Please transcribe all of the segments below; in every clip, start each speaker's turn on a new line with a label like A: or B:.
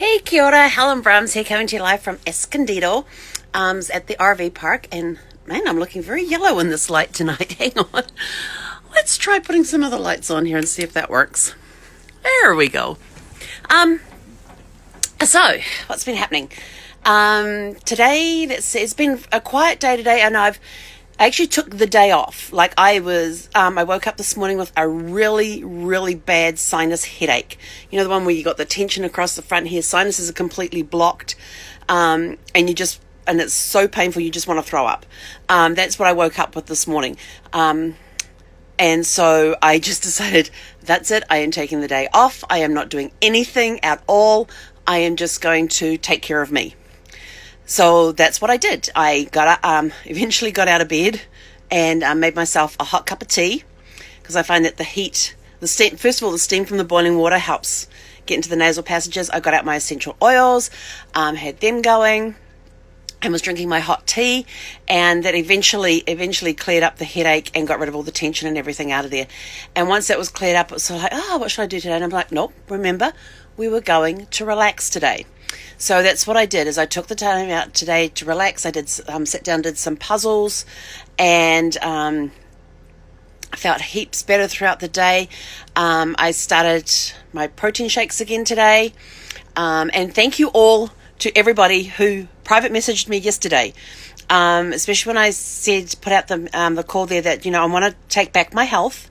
A: Hey, kia ora, Helen Brahms here, coming to you live from Escondido, at the RV park, and man, I'm looking very yellow in this light tonight. Hang on. Let's try putting some other lights on here and see if that works. There we go. Um, so, what's been happening? Today, it's been a quiet day today, and I actually took the day off. I woke up this morning with a really, really bad sinus headache. You know, the one where you got the tension across the front here. Sinuses are completely blocked, and it's so painful you just want to throw up. That's what I woke up with this morning. And so I just decided, that's it. I am taking the day off. I am not doing anything at all. I am just going to take care of me. So that's what I did. I eventually got out of bed and made myself a hot cup of tea, because I find that the steam from the boiling water helps get into the nasal passages. I got out my essential oils, had them going, and was drinking my hot tea, and that eventually cleared up the headache and got rid of all the tension and everything out of there. And once that was cleared up, it was sort of like, what should I do today? And I'm like, nope, remember, we were going to relax today. So that's what I did, is I took the time out today to relax. I did sit down, did some puzzles, and I felt heaps better throughout the day. I started my protein shakes again today. And thank you all to everybody who private messaged me yesterday, especially when I put out the call there that, I want to take back my health.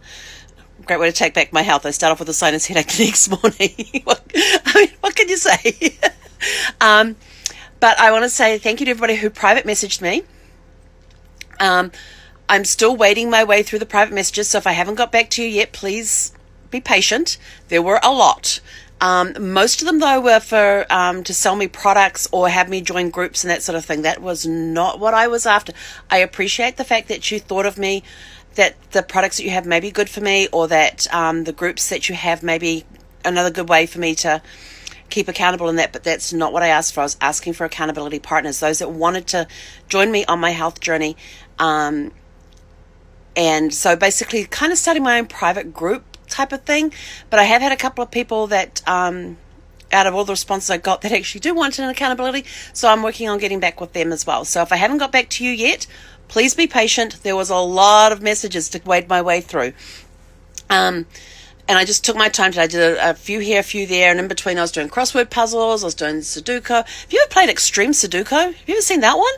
A: Great way to take back my health. I start off with a sinus headache the next morning. What can you say? But I want to say thank you to everybody who private messaged me. I'm still wading my way through the private messages, so if I haven't got back to you yet, please be patient. There were a lot. Most of them, though, were for to sell me products or have me join groups and that sort of thing. That was not what I was after. I appreciate the fact that you thought of me, that the products that you have may be good for me, or that the groups that you have may be another good way for me to keep accountable in that, but that's not what I asked for. I was asking for accountability partners, those that wanted to join me on my health journey. And so basically kind of starting my own private group type of thing. But I have had a couple of people that, out of all the responses I got, that actually do want an accountability. So I'm working on getting back with them as well. So if I haven't got back to you yet, please be patient. There was a lot of messages to wade my way through. And I just took my time today. I did a few here, a few there, and in between I was doing crossword puzzles, I was doing Sudoku. Have you ever played Extreme Sudoku? Have you ever seen that one?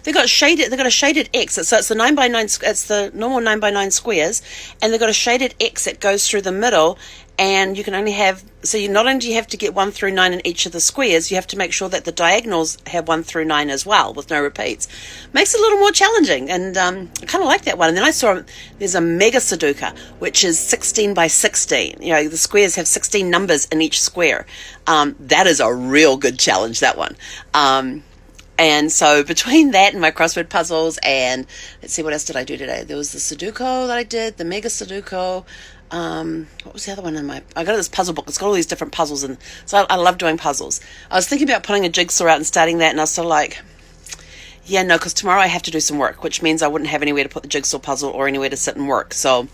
A: They got a shaded X. So it's the 9x9. It's the normal 9x9 squares, and they've got a shaded X that goes through the middle. And you can only have, so you not only do you have to get 1 through 9 in each of the squares, you have to make sure that the diagonals have 1 through 9 as well, with no repeats. Makes it a little more challenging, and I kind of like that one. And then I saw there's a mega Sudoku, which is 16 by 16. The squares have 16 numbers in each square. That is a real good challenge, that one. And so between that and my crossword puzzles, and let's see, what else did I do today? There was the Sudoku that I did, the mega Sudoku. What was the other one I got this puzzle book. It's got all these different puzzles, and so I love doing puzzles. I was thinking about putting a jigsaw out and starting that, and I was sort of like, yeah, no, because tomorrow I have to do some work, which means I wouldn't have anywhere to put the jigsaw puzzle or anywhere to sit and work. So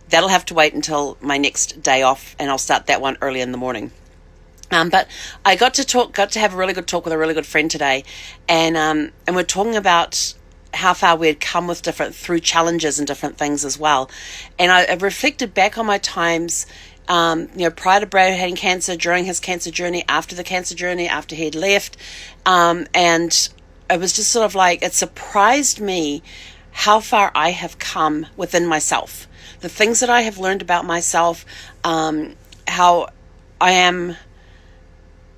A: that'll have to wait until my next day off, and I'll start that one early in the morning. But I got to have a really good talk with a really good friend today, and we're talking about how far we had come through challenges and different things as well. And I reflected back on my times, prior to Brad having cancer, during his cancer journey, after the cancer journey, after he had left. And it was just sort of like, it surprised me how far I have come within myself. The things that I have learned about myself, how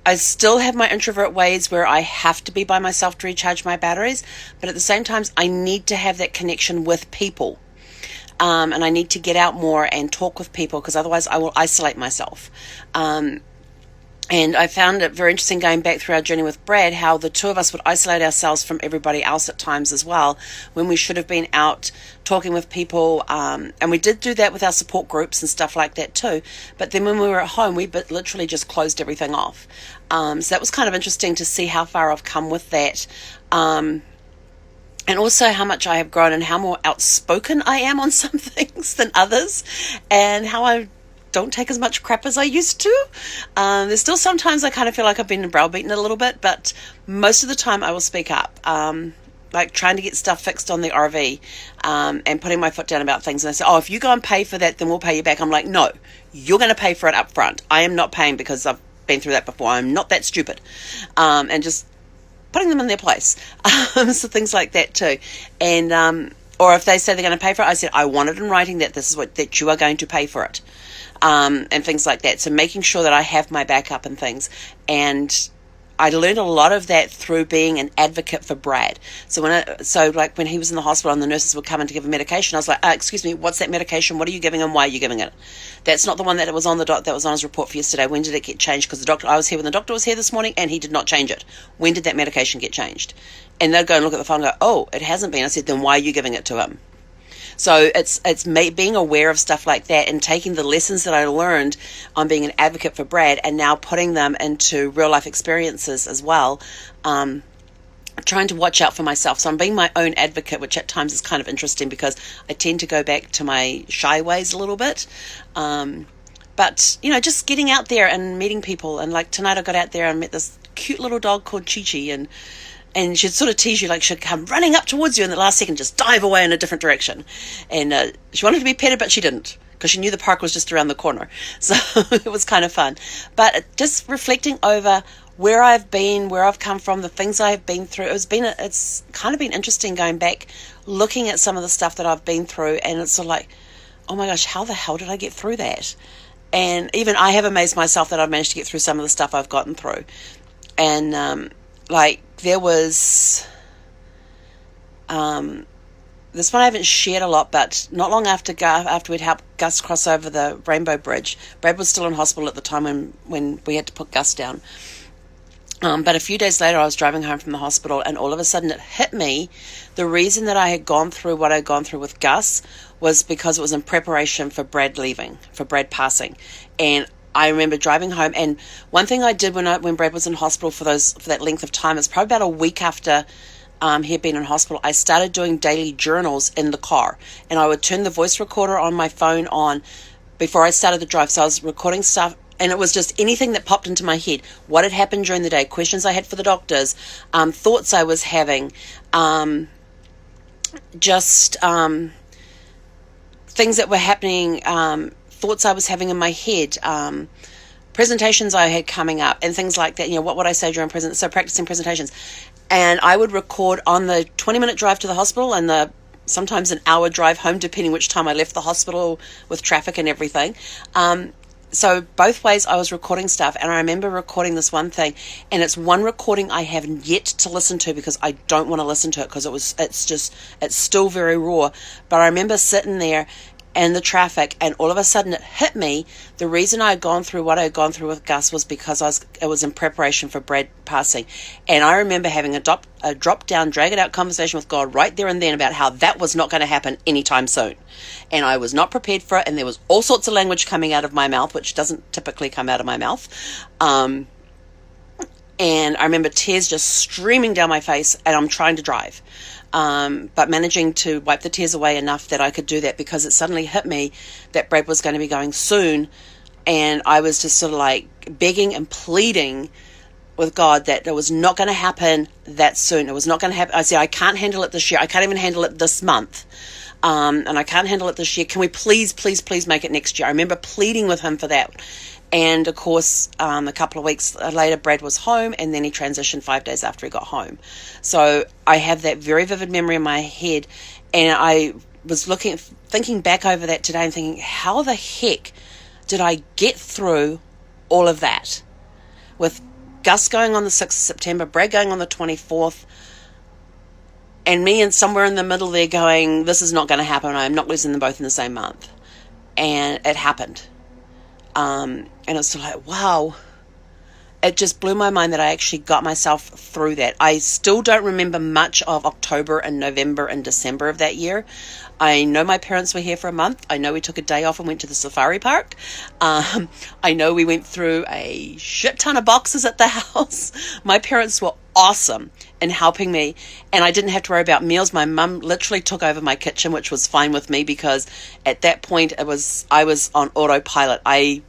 A: I still have my introvert ways where I have to be by myself to recharge my batteries, but at the same time, I need to have that connection with people. And I need to get out more and talk with people, because otherwise I will isolate myself. And I found it very interesting going back through our journey with Brad, how the two of us would isolate ourselves from everybody else at times as well, when we should have been out talking with people. And we did do that with our support groups and stuff like that too. But then when we were at home, we literally just closed everything off. So that was kind of interesting to see how far I've come with that. And also how much I have grown and how more outspoken I am on some things than others, and how don't take as much crap as I used to. There's still sometimes I kind of feel like I've been browbeaten a little bit, but most of the time I will speak up. Like trying to get stuff fixed on the RV, and putting my foot down about things. And they say, oh, if you go and pay for that, then we'll pay you back. I'm like, no, you're going to pay for it up front. I am not paying because I've been through that before. I'm not that stupid. And just putting them in their place. So things like that too. And, or if they say they're going to pay for it, I said, I want it in writing that this is that you are going to pay for it. And things like that. So making sure that I have my backup and things. And I learned a lot of that through being an advocate for Brad. So like when he was in the hospital and the nurses would come in to give him medication, I was like, excuse me, what's that medication? What are you giving him? Why are you giving it? That's not the one that was on that was on his report for yesterday. When did it get changed? Because I was here when the doctor was here this morning and he did not change it. When did that medication get changed? And they'd go and look at the phone and go, oh, it hasn't been. I said, then why are you giving it to him? So it's being aware of stuff like that and taking the lessons that I learned on being an advocate for Brad and now putting them into real life experiences as well, trying to watch out for myself. So I'm being my own advocate, which at times is kind of interesting because I tend to go back to my shy ways a little bit. But, just getting out there and meeting people. And like tonight I got out there and met this cute little dog called Chi-Chi, and she'd sort of tease you, like she'd come running up towards you in the last second, just dive away in a different direction. And she wanted to be petted, but she didn't, because she knew the park was just around the corner. So it was kind of fun. But just reflecting over where I've been, where I've come from, the things I've been through, it's kind of been interesting going back, looking at some of the stuff that I've been through, and it's sort of like, oh my gosh, how the hell did I get through that? And even I have amazed myself that I've managed to get through some of the stuff I've gotten through. And there was this one I haven't shared a lot, but not long after we'd helped Gus cross over the Rainbow Bridge, Brad was still in hospital at the time when we had to put Gus down. But a few days later, I was driving home from the hospital, and all of a sudden it hit me. The reason that I had gone through what I'd gone through with Gus was because it was in preparation for Brad leaving, for Brad passing. And I remember driving home, and one thing I did when Brad was in hospital for that length of time, it's probably about a week after he'd been in hospital, I started doing daily journals in the car, and I would turn the voice recorder on my phone on before I started the drive. So I was recording stuff, and it was just anything that popped into my head, what had happened during the day, questions I had for the doctors, thoughts I was having, things that were happening, thoughts I was having in my head, presentations I had coming up, and things like that. What would I say during so practicing presentations. And I would record on the 20-minute drive to the hospital and sometimes an hour drive home, depending which time I left the hospital with traffic and everything. So both ways I was recording stuff, and I remember recording this one thing, and it's one recording I have yet to listen to because I don't want to listen to it because it's still very raw. But I remember sitting there and the traffic, and all of a sudden it hit me. The reason I had gone through what I had gone through with Gus was because it was in preparation for Brad passing. And I remember having a drop down, drag it out conversation with God right there and then about how that was not going to happen anytime soon. And I was not prepared for it, and there was all sorts of language coming out of my mouth, which doesn't typically come out of my mouth. And I remember tears just streaming down my face, and I'm trying to drive. But managing to wipe the tears away enough that I could do that, because it suddenly hit me that Brad was going to be going soon, and I was just sort of like begging and pleading with God that it was not going to happen that soon. It was not going to happen. I said, I can't handle it this year. I can't even handle it this month. And I can't handle it this year. Can we please, please, please make it next year? I remember pleading with him for that. And of course, a couple of weeks later, Brad was home, and then he transitioned 5 days after he got home. So I have that very vivid memory in my head, and I was thinking back over that today and thinking, how the heck did I get through all of that? With Gus going on the 6th of September, Brad going on the 24th, and me and somewhere in the middle there going, this is not going to happen. I'm not losing them both in the same month. And it happened. And it's sort of like, wow. it just blew my mind that I actually got myself through that. I still don't remember much of October and November and December of that year. I know my parents were here for a month. I know we took a day off and went to the safari park. I know we went through a shit ton of boxes at the house. My parents were awesome in helping me, and I didn't have to worry about meals. My mum literally took over my kitchen, which was fine with me, because at that point I was on autopilot. I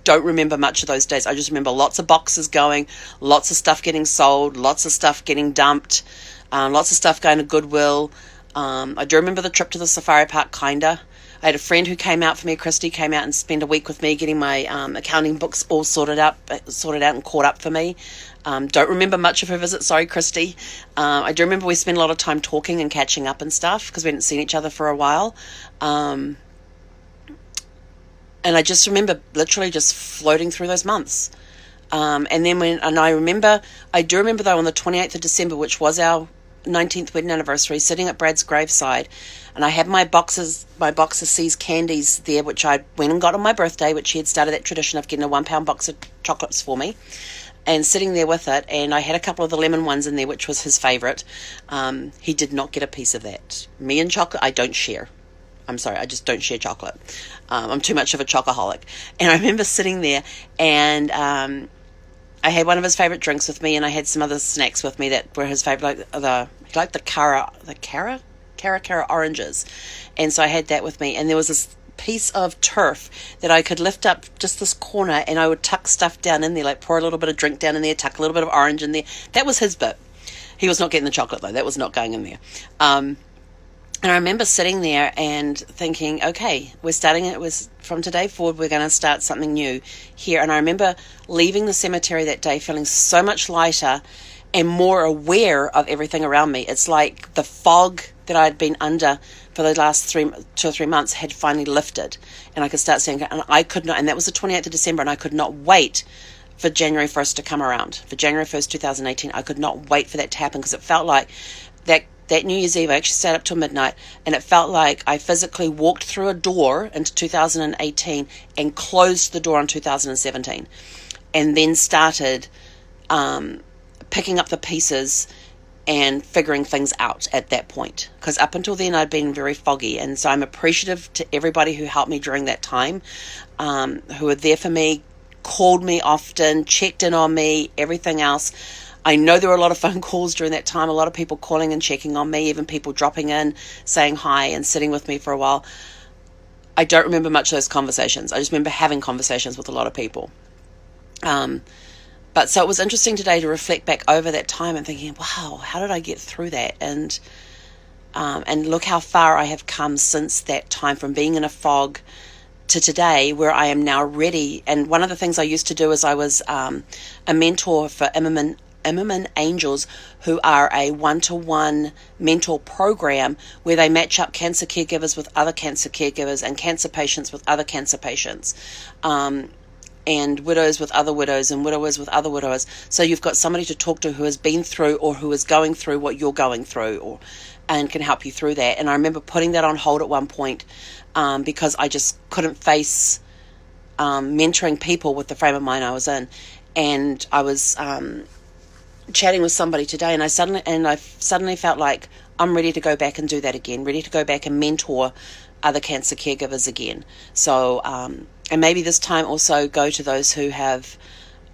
A: don't remember much of those days. I just remember lots of boxes going, lots of stuff getting sold, lots of stuff getting dumped, lots of stuff going to Goodwill. I do remember the trip to the safari park, kinda. I had a friend who came out for me, Christy, came out and spent a week with me getting my accounting books all sorted out and caught up for me. Don't remember much of her visit, sorry, Christy. I do remember we spent a lot of time talking and catching up and stuff, because we hadn't seen each other for a while. And I just remember literally just floating through those months. And I do remember though, on the 28th of December, which was our 19th wedding anniversary, sitting at Brad's graveside, and I had my box of C's candies there, which I went and got on my birthday, which he had started that tradition of getting a £1 box of chocolates for me, and sitting there with it, and I had a couple of the lemon ones in there, which was his favourite. He did not get a piece of that. Me and chocolate, I don't share. I'm sorry, I just don't share chocolate. I'm too much of a chocoholic. And I remember sitting there, and I had one of his favourite drinks with me, and I had some other snacks with me that were his favourite, like the Cara oranges. And so I had that with me, and there was this piece of turf that I could lift up just this corner, and I would tuck stuff down in there, like pour a little bit of drink down in there, tuck a little bit of orange in there. That was his bit. He was not getting the chocolate, though. That was not going in there. And I remember sitting there and thinking, okay, from today forward, we're going to start something new here. And I remember leaving the cemetery that day feeling so much lighter and more aware of everything around me. It's like the fog that I'd been under for the last 2 or 3 months had finally lifted, and I could start seeing it. And I could not, and that was the 28th of December, and I could not wait for January 1st to come around. For January 1st, 2018, I could not wait for that to happen, because it felt like that New Year's Eve, I actually stayed up till midnight, and it felt like I physically walked through a door into 2018 and closed the door on 2017, and then started picking up the pieces and figuring things out at that point. Because up until then, I'd been very foggy, and so I'm appreciative to everybody who helped me during that time, who were there for me, called me often, checked in on me, everything else. I know there were a lot of phone calls during that time, a lot of people calling and checking on me, even people dropping in, saying hi and sitting with me for a while. I don't remember much of those conversations. I just remember having conversations with a lot of people. But so it was interesting today to reflect back over that time and thinking, wow, how did I get through that? And look how far I have come since that time, from being in a fog to today, where I am now ready. And one of the things I used to do is I was a mentor for Immerman Angels, who are a one-to-one mentor program where they match up cancer caregivers with other cancer caregivers, and cancer patients with other cancer patients, and widows with other widows, and widowers with other widowers. So you've got somebody to talk to who has been through or who is going through what you're going through, and can help you through that. And I remember putting that on hold at one point, because I just couldn't face mentoring people with the frame of mind I was in. And I was chatting with somebody today, and I suddenly felt like I'm ready to go back and do that again, ready to go back and mentor other cancer caregivers again. So and maybe this time also go to those who have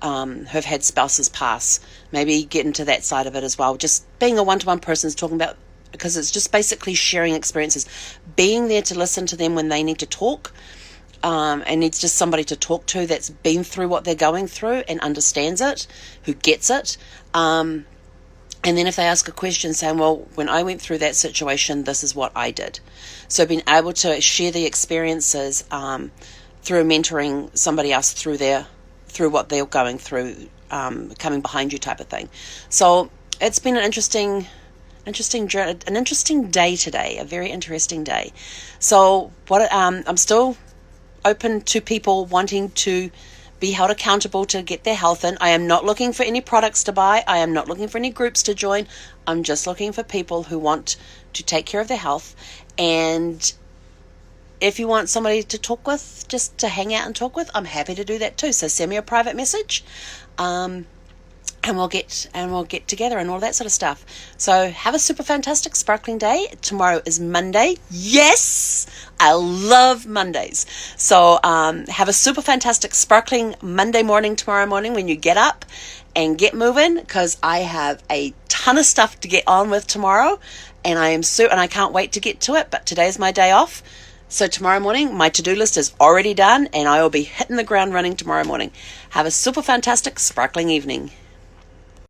A: had spouses pass, maybe get into that side of it as well. Just being a one-to-one person is talking about, because it's just basically sharing experiences, being there to listen to them when they need to talk, and needs just somebody to talk to that's been through what they're going through and understands it, who gets it. And then if they ask a question, saying, well, when I went through that situation, this is what I did. So being able to share the experiences through mentoring somebody else through what they're going through, coming behind you type of thing. So it's been an interesting day today, a very interesting day. So I'm still open to people wanting to be held accountable to get their health in. I am not looking for any products to buy. I am not looking for any groups to join. I'm just looking for people who want to take care of their health. And if you want somebody to talk with, just to hang out and talk with, I'm happy to do that too. So send me a private message. and we'll get together and all that sort of stuff. So have a super fantastic sparkling day. Tomorrow is Monday. Yes, I love Mondays. So have a super fantastic sparkling Monday morning tomorrow morning when you get up and get moving, because I have a ton of stuff to get on with tomorrow, and I can't wait to get to it. But today's my day off. So tomorrow morning, my to-do list is already done, and I will be hitting the ground running tomorrow morning. Have a super fantastic sparkling evening.